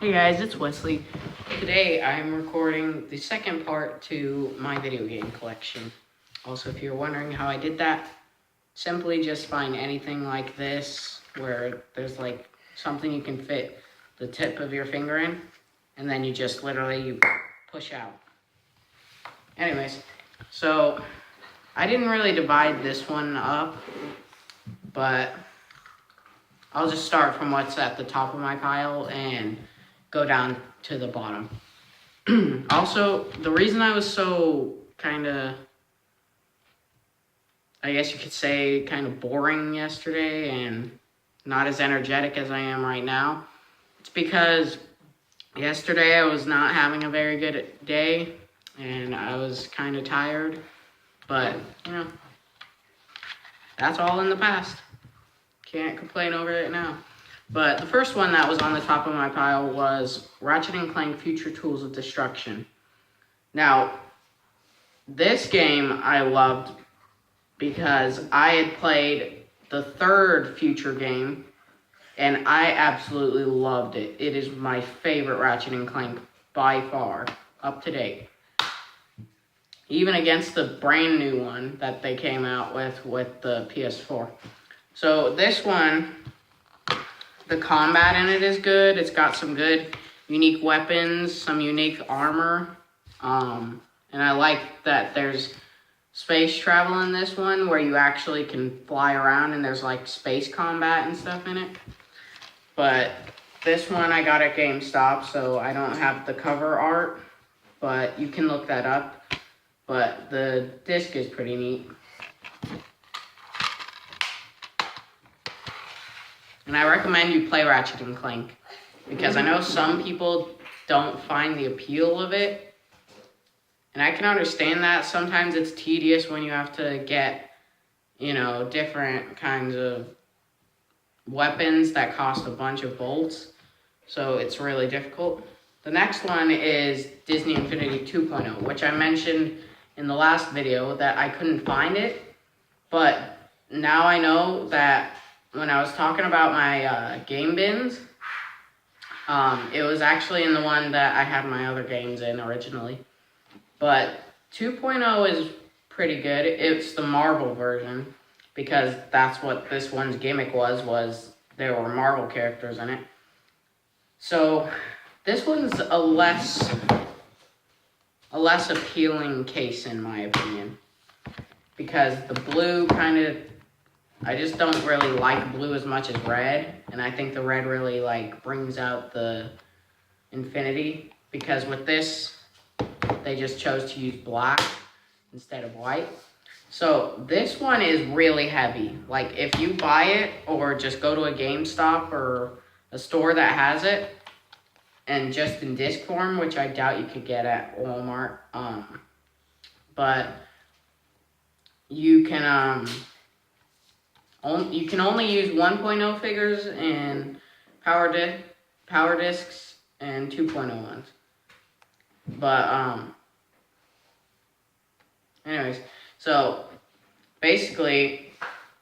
Hey guys, it's Wesley. Today I'm recording the second part to my video game collection. Also, if you're wondering how I did that, simply just find anything like this where there's like something you can fit the tip of your finger in, and then you just literally push out. Anyways, so I didn't really divide this one up, but I'll just start from what's at the top of my pile and go down to the bottom. Also, the reason I was so I guess you could say, kind of boring yesterday and not as energetic as I am right now, it's because yesterday I was not having a very good day and I was kind of tired, but, that's all in the past. Can't complain over it now. But the first one that was on the top of my pile was Ratchet & Clank Future Tools of Destruction. Now, this game I loved because I had played the third Future game, and I absolutely loved it. It is my favorite Ratchet & Clank by far, up to date. Even against the brand new one that they came out with the PS4. So this one, the combat in it is good. It's got some good unique weapons, some unique armor. And I like that there's space travel in this one where you actually can fly around and there's like space combat and stuff in it. But this one I got at GameStop, so I don't have the cover art, but you can look that up. But the disc is pretty neat. And I recommend you play Ratchet & Clank, because I know some people don't find the appeal of it. And I can understand that. Sometimes it's tedious when you have to get, different kinds of weapons that cost a bunch of bolts. So it's really difficult. The next one is Disney Infinity 2.0, which I mentioned in the last video that I couldn't find it. But now I know that when I was talking about my game bins, it was actually in the one that I had my other games in originally. But 2.0 is pretty good. It's the Marvel version, because that's what this one's gimmick was there were Marvel characters in it. So this one's a less appealing case in my opinion, because the blue I just don't really like blue as much as red, and I think the red really brings out the infinity, because with this they just chose to use black instead of white. So this one is really heavy. Like, if you buy it or just go to a GameStop or a store that has it, and just in disc form, which I doubt you could get at Walmart, but you can only use 1.0 figures and power discs and 2.0 ones. But anyways, so basically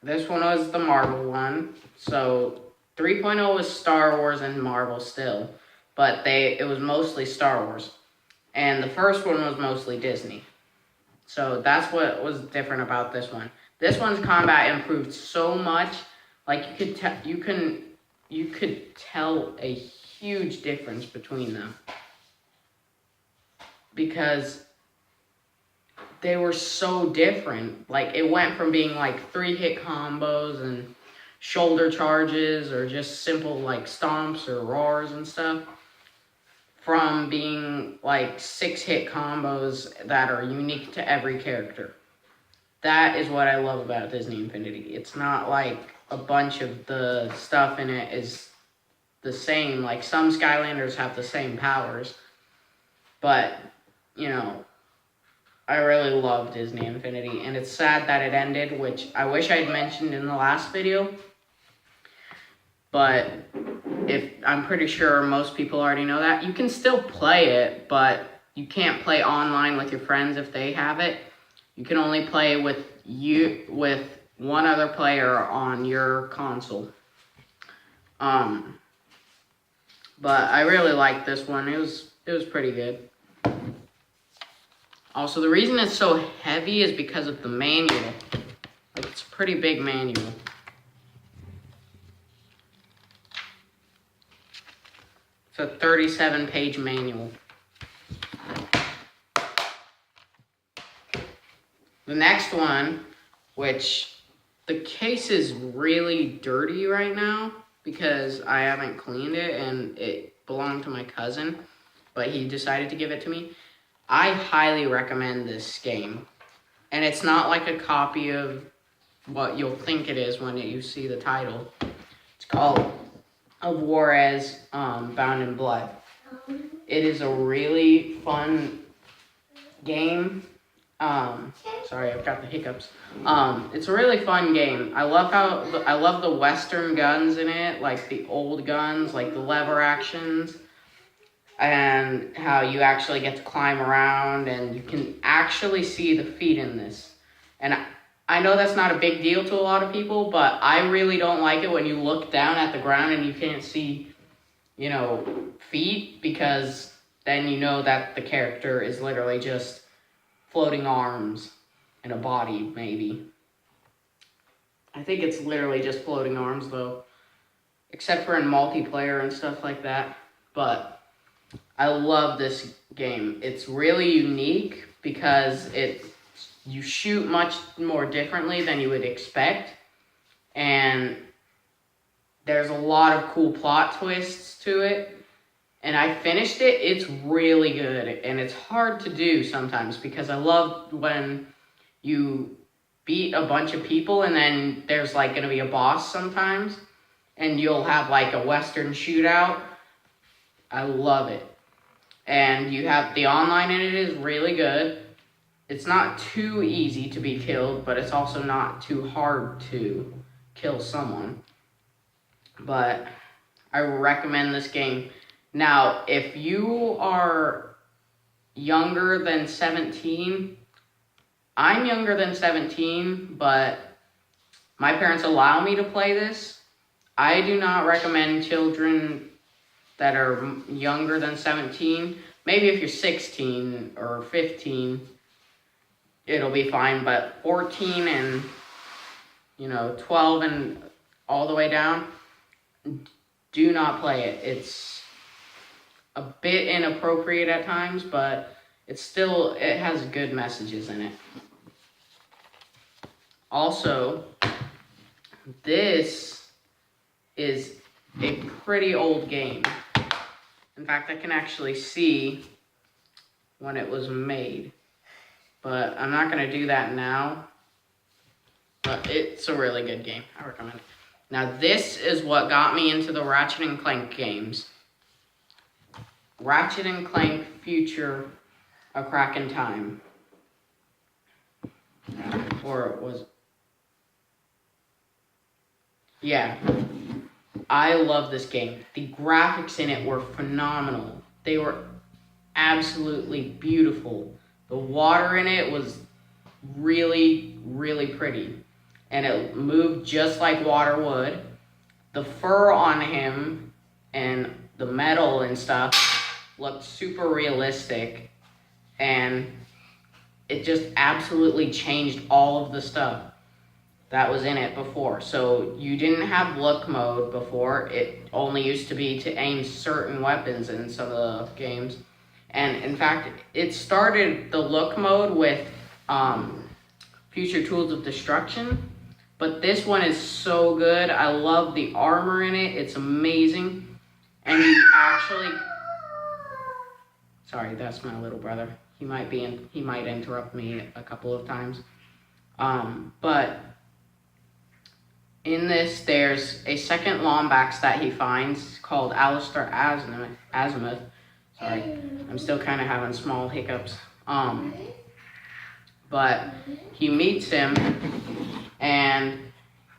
this one was the Marvel one. So 3.0 was Star Wars and Marvel still, but it was mostly Star Wars, and the first one was mostly Disney. So that's what was different about this one. This one's combat improved so much. Like, you could tell a huge difference between them, because they were so different. Like, it went from being 3-hit combos and shoulder charges, or just simple stomps or roars and stuff, from being 6-hit combos that are unique to every character. That is what I love about Disney Infinity. It's not like a bunch of the stuff in it is the same. Like, some Skylanders have the same powers, but I really love Disney Infinity, and it's sad that it ended, which I wish I'd mentioned in the last video. But I'm pretty sure most people already know that. You can still play it, but you can't play online with your friends if they have it. You can only play with one other player on your console. But I really liked this one. It was pretty good. Also, the reason it's so heavy is because of the manual. Like, it's a pretty big manual. It's a 37-page manual. The next one, which the case is really dirty right now because I haven't cleaned it and it belonged to my cousin, but he decided to give it to me. I highly recommend this game. And it's not like a copy of what you'll think it is when you see the title. It's called Of Juarez, Bound in Blood. It is a really fun game. Sorry, I've got the hiccups. It's a really fun game. I love the Western guns in it, like the old guns, like the lever actions, and how you actually get to climb around and you can actually see the feet in this. And I know that's not a big deal to a lot of people, but I really don't like it when you look down at the ground and you can't see, feet, because then you know that the character is literally just floating arms and a body, maybe. I think it's literally just floating arms, though, except for in multiplayer and stuff like that. But I love this game. It's really unique because you shoot much more differently than you would expect, and there's a lot of cool plot twists to it. And I finished it. It's really good, and it's hard to do sometimes because I love when you beat a bunch of people and then there's like going to be a boss sometimes, and you'll have like a Western shootout. I love it. And you have the online in it is really good. It's not too easy to be killed, but it's also not too hard to kill someone. But I recommend this game. Now, if you are younger than 17, I'm younger than 17, but my parents allow me to play this. I do not recommend children that are younger than 17. Maybe if you're 16 or 15, it'll be fine, but 14 and 12 and all the way down, do not play it. It's a bit inappropriate at times, but it has good messages in it. Also, this is a pretty old game. In fact, I can actually see when it was made, but I'm not going to do that now. But it's a really good game. I recommend it. Now, this is what got me into the Ratchet & Clank games. Ratchet & Clank Future: A Crack in Time. Or it was... Yeah. I love this game. The graphics in it were phenomenal. They were absolutely beautiful. The water in it was really, really pretty. And it moved just like water would. The fur on him and the metal and stuff looked super realistic. And it just absolutely changed all of the stuff that was in it before. So you didn't have look mode before. It only used to be to aim certain weapons in some of the games. And in fact, it started the look mode with Future Tools of Destruction. But this one is so good. I love the armor in it. It's amazing. And you actually... Sorry, that's my little brother. He might interrupt me a couple of times. But in this, there's a second Lombax that he finds called Alistair Azimuth. Sorry, I'm still kind of having small hiccups. But he meets him, and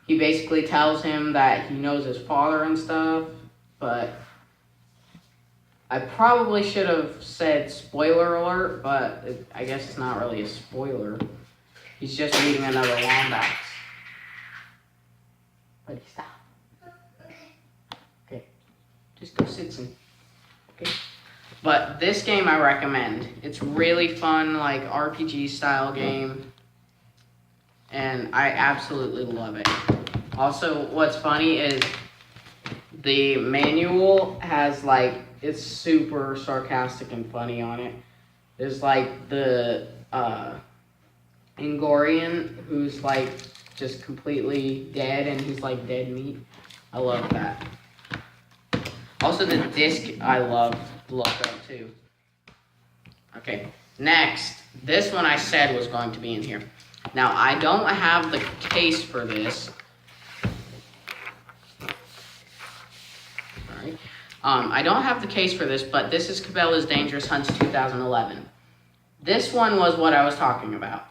he basically tells him that he knows his father and stuff, but I probably should have said spoiler alert, but I guess it's not really a spoiler. He's just meeting another Lombax. Buddy, stop. Okay, just go sit Okay. But this game I recommend. It's really fun, like RPG style game. And I absolutely love it. Also, what's funny is the manual has like, it's super sarcastic and funny on it. There's like the Ingorian who's like just completely dead and he's like dead meat. I love that. Also the disc I love to look up too. Okay, next. This one I said was going to be in here. Now I don't have the case for this. Sorry. I don't have the case for this, but this is Cabela's Dangerous Hunts 2011. This one was what I was talking about.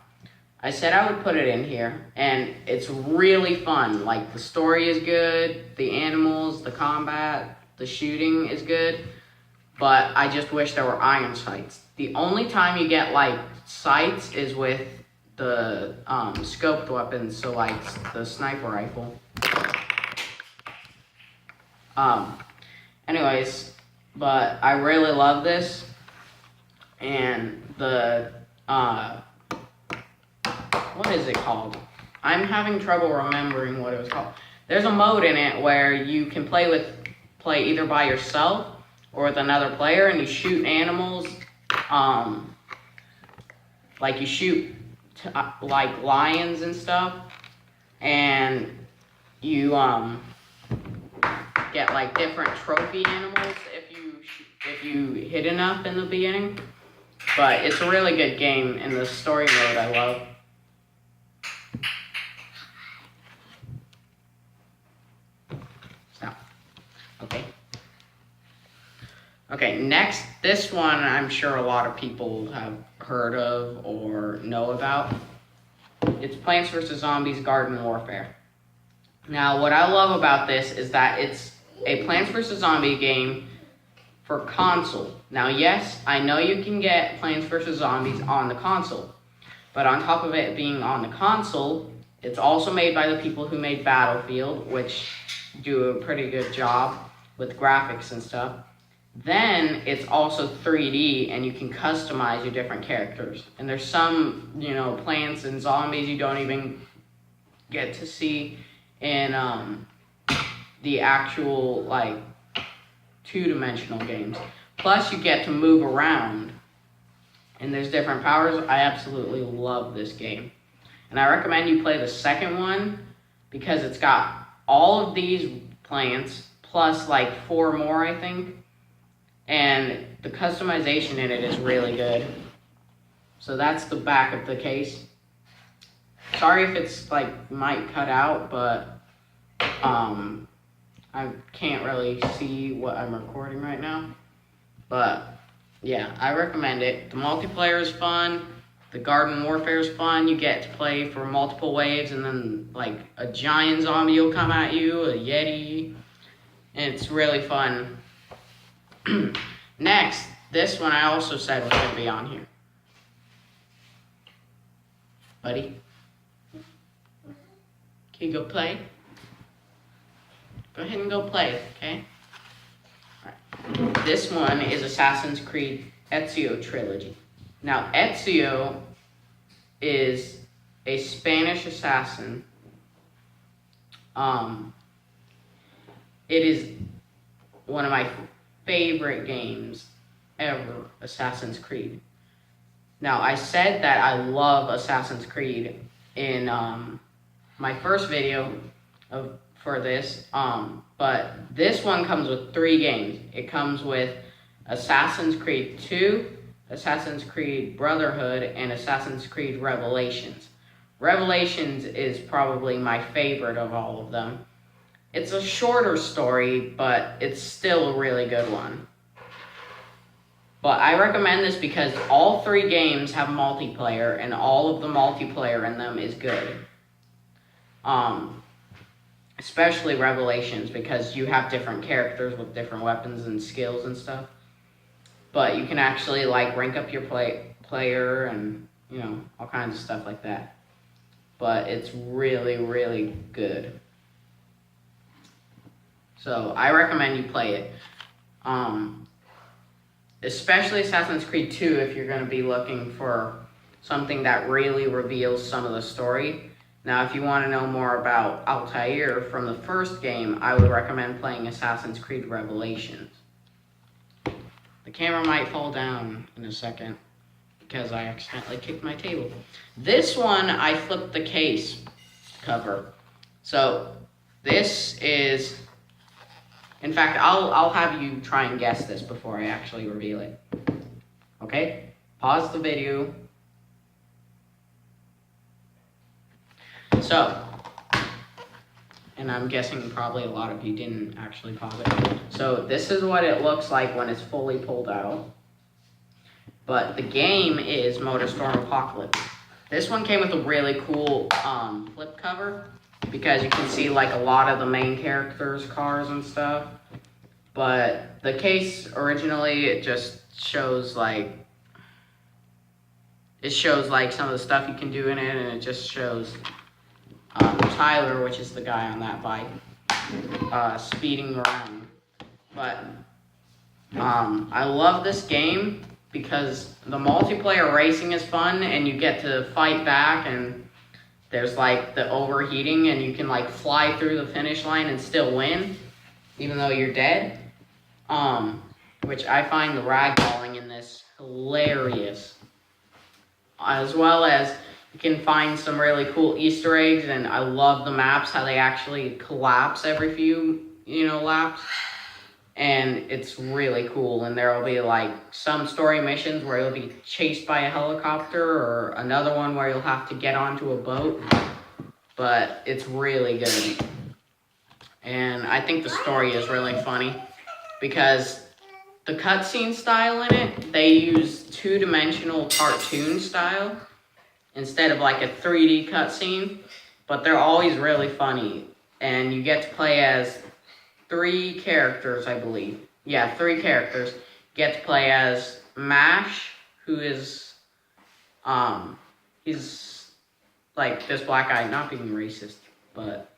I said I would put it in here, and it's really fun. Like, the story is good, the animals, the combat, the shooting is good, but I just wish there were iron sights. The only time you get, like, sights is with the scoped weapons, so, like, the sniper rifle. Anyways, but I really love this, and the, what is it called? I'm having trouble remembering what it was called. There's a mode in it where you can play either by yourself or with another player, and you shoot animals, like you shoot like lions and stuff, and you get like different trophy animals if you hit enough in the beginning. But it's a really good game, and the story mode I love. Okay, next, this one I'm sure a lot of people have heard of or know about. It's Plants vs. Zombies Garden Warfare. Now, what I love about this is that it's a Plants vs. Zombie game for console. Now, yes, I know you can get Plants vs. Zombies on the console, but on top of it being on the console, it's also made by the people who made Battlefield, which do a pretty good job with graphics and stuff. Then it's also 3D, and you can customize your different characters. And there's some, plants and zombies you don't even get to see in the actual, like, two-dimensional games. Plus, you get to move around, and there's different powers. I absolutely love this game. And I recommend you play the second one, because it's got all of these plants, plus, like, 4 more, I think. And the customization in it is really good. So that's the back of the case. Sorry if it's like might cut out, but I can't really see what I'm recording right now. But yeah, I recommend it. The multiplayer is fun. The Garden Warfare is fun. You get to play for multiple waves, and then like a giant zombie will come at you, a Yeti. And it's really fun. Next, this one I also said was going to be on here. Buddy? Can you go play? Go ahead and go play, okay? Alright. This one is Assassin's Creed Ezio Trilogy. Now, Ezio is a Spanish assassin. It is one of my favorite games ever, Assassin's Creed. Now, I said that I love Assassin's Creed in my first video for this, but this one comes with 3 games. It comes with Assassin's Creed 2, Assassin's Creed Brotherhood, and Assassin's Creed Revelations. Revelations is probably my favorite of all of them. It's a shorter story, but it's still a really good one. But I recommend this because all 3 games have multiplayer, and all of the multiplayer in them is good. Especially Revelations, because you have different characters with different weapons and skills and stuff. But you can actually, like, rank up your player and, all kinds of stuff like that. But it's really, really good. So, I recommend you play it. especially Assassin's Creed 2 if you're going to be looking for something that really reveals some of the story. Now, if you want to know more about Altair from the first game, I would recommend playing Assassin's Creed Revelations. The camera might fall down in a second because I accidentally kicked my table. This one, I flipped the case cover. So, this is... In fact, I'll have you try and guess this before I actually reveal it. Okay? Pause the video. So, and I'm guessing probably a lot of you didn't actually pause it. So this is what it looks like when it's fully pulled out. But the game is MotorStorm Apocalypse. This one came with a really cool flip cover because you can see like a lot of the main characters' cars and stuff. But the case originally, it just shows like some of the stuff you can do in it, and it just shows Tyler, which is the guy on that bike, speeding around. But I love this game because the multiplayer racing is fun, and you get to fight back, and there's like the overheating, and you can like fly through the finish line and still win, even though you're dead. Which I find the ragdolling in this hilarious, as well as you can find some really cool Easter eggs, and I love the maps, how they actually collapse every few, laps. And it's really cool, and there will be like some story missions where you'll be chased by a helicopter, or another one where you'll have to get onto a boat. But it's really good. And I think the story is really funny, because the cutscene style in it, they use two-dimensional cartoon style instead of like a 3D cutscene, but they're always really funny, and you get to play as 3 characters, I believe. Yeah, 3 characters. You get to play as Mash, who is, he's like this black guy, not being racist, but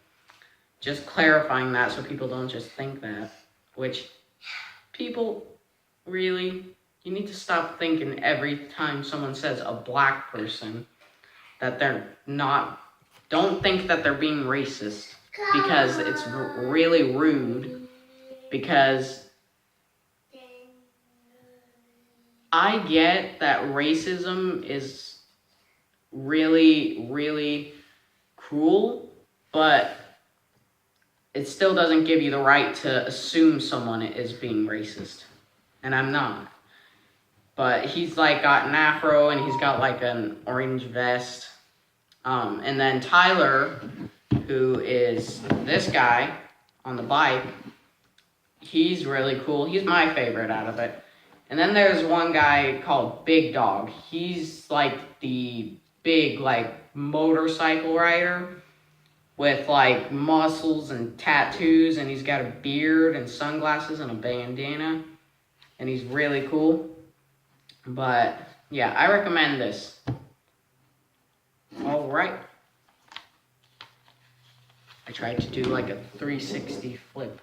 just clarifying that so people don't just think that, which people really, you need to stop thinking every time someone says a black person that they're not, don't think that they're being racist, because it's really rude, because I get that racism is really, really cruel, but it still doesn't give you the right to assume someone is being racist. And I'm not. But he's like got an afro, and he's got like an orange vest. And then Tyler, who is this guy on the bike, he's really cool. He's my favorite out of it. And then there's one guy called Big Dog. He's like the big like motorcycle rider with like muscles and tattoos, and he's got a beard and sunglasses and a bandana, and he's really cool. But yeah, I recommend this. All right. I tried to do like a 360 flip.